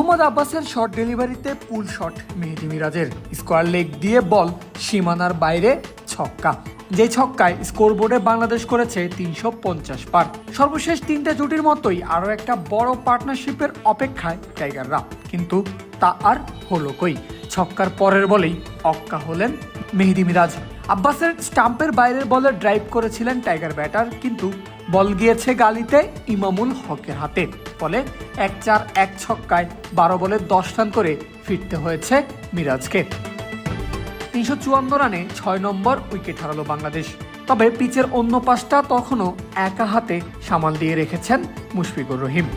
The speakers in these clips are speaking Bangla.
মোহাম্মদ আব্বাসের শট ডেলিভারিতে পুল শট মেহেদী মিরাজের, স্কোয়ার লেগ দিয়ে বল সীমানার বাইরে ছক্কা। যে ছক্কায় স্কোরবোর্ডে বাংলাদেশ করেছে 350 পার। সর্বশেষ তিনটা জুটির মতোই আরও একটা বড় পার্টনারশিপের অপেক্ষায় টাইগাররা, কিন্তু তা আর হলো কই। ছক্কার পরের বলেই অক্কা হলেন মেহেদী মিরাজ। আব্বাসের স্টাম্পের বাইরের বলে ড্রাইভ করেছিলেন টাইগার ব্যাটার, কিন্তু বল গিয়েছে গালিতে ইমামুল হকের হাতে। ফলে 1-4-1 ছক্কায় 12 বলে 10 রান করে ফিরতে হয়েছে মিরাজকে। 354 রানে 6 নম্বর উইকেট হারালো বাংলাদেশ। তবে পিচের অন্য পাশটা তখনও একা হাতে সামাল দিয়ে রেখেছেন মুশফিকুর রহিম।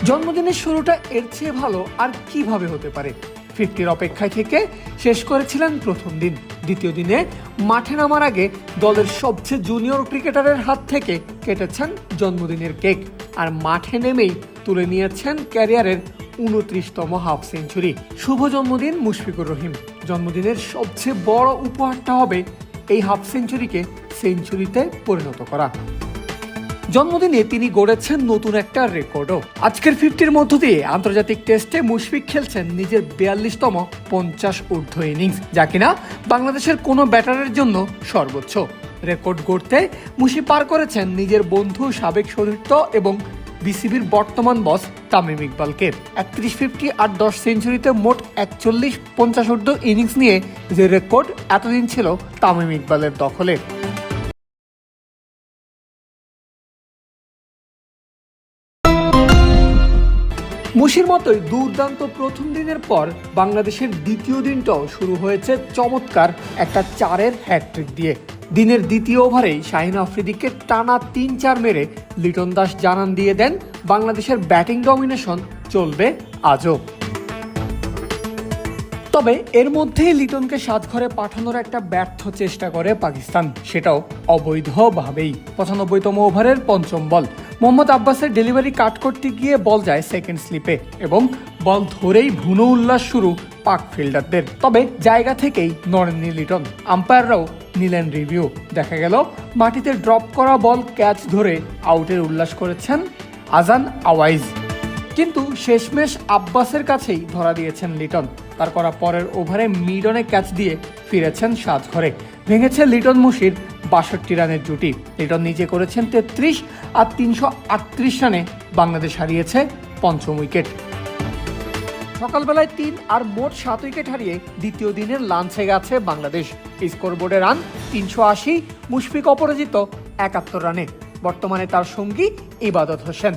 জন্মদিনের শুরুটা এর চেয়ে ভালো আর কিভাবে হতে পারে। 50-র অপেক্ষায় থেকে শেষ করেছিলেন প্রথম দিন। দ্বিতীয় দিনে মাঠে নামার আগে দলের সবচেয়ে জুনিয়র ক্রিকেটারের হাত থেকে কেটেছেন জন্মদিনের কেক, আর মাঠে নেমেই তুলে নিয়েছেন ক্যারিয়ারের 29তম হাফ সেঞ্চুরি। শুভ জন্মদিন মুশফিকুর রহিম। জন্মদিনের সবচেয়ে বড় উপহারটা হবে এই হাফ সেঞ্চুরিকে সেঞ্চুরিতে পরিণত করা। জন্মদিনে তিনি গড়েছেন নতুন একটা রেকর্ডও। আজকের 50-র মধ্য দিয়ে আন্তর্জাতিক টেস্টে মুশফিক খেলছেন নিজের 42তম 50 ঊর্ধ্ব ইনিংস, যা কিনা বাংলাদেশের কোনো ব্যাটারের জন্য সর্বোচ্চ। রেকর্ড গড়তে মুশি পার করেছেন নিজের বন্ধু, সাবেক সতীর্থ এবং বিসিবির বর্তমান বস তামিম ইকবালকে। 31-50 আর 10 সেঞ্চুরিতে মোট 41 50 ঊর্ধ্ব ইনিংস নিয়ে যে রেকর্ড এতদিন ছিল তামিম ইকবালের দখলে। মুশির মতোই দুর্দান্ত প্রথম দিনের পর বাংলাদেশের দ্বিতীয় দিনটাও শুরু হয়েছে চমৎকার একটা 4-এর হ্যাটট্রিক দিয়ে। দিনের দ্বিতীয় ওভারেই শাহিন আফ্রিদিকে টানা 3-4 মেরে লিটন দাস জানান দিয়ে দেন বাংলাদেশের ব্যাটিং ডমিনেশন চলবে আজও। তবে এর মধ্যেই লিটনকে সাজঘরে পাঠানোর একটা ব্যর্থ চেষ্টা করে পাকিস্তান, সেটাও অবৈধভাবেই। 95তম ওভারের পঞ্চম বল, মোহাম্মদ আব্বাসের ডেলিভারি কাট করতে গিয়ে বল যায় সেকেন্ড স্লিপে এবং বল ধরেই ভুনো উল্লাস শুরু পাক ফিল্ডারদের। তবে জায়গা থেকেই নড়েননি লিটন, আম্পায়াররাও নিলেন রিভিউ। দেখা গেল মাটিতে ড্রপ করা বল ক্যাচ ধরে আউটের উল্লাস করেছেন আজান আওয়াইজ, কিন্তু শেষমেশ আব্বাসের কাছেই ধরা দিয়েছেন লিটন। তার করা পরের ওভারে মিডনে ক্যাচ দিয়ে ফিরেছেন সাজঘরে। ভেঙেছে লিটন মুশির 62 রানের জুটি। লিটন নিজে করেছেন 33 আর 338 রানে বাংলাদেশ হারিয়েছে পঞ্চম উইকেট। সকালবেলায় 3 আর মোট 7 উইকেট হারিয়ে দ্বিতীয় দিনের লাঞ্চে গেছে বাংলাদেশ। স্কোরবোর্ডে রান 380, মুশফিক অপরাজিত 71 রানে। বর্তমানে তার সঙ্গী ইবাদত হোসেন।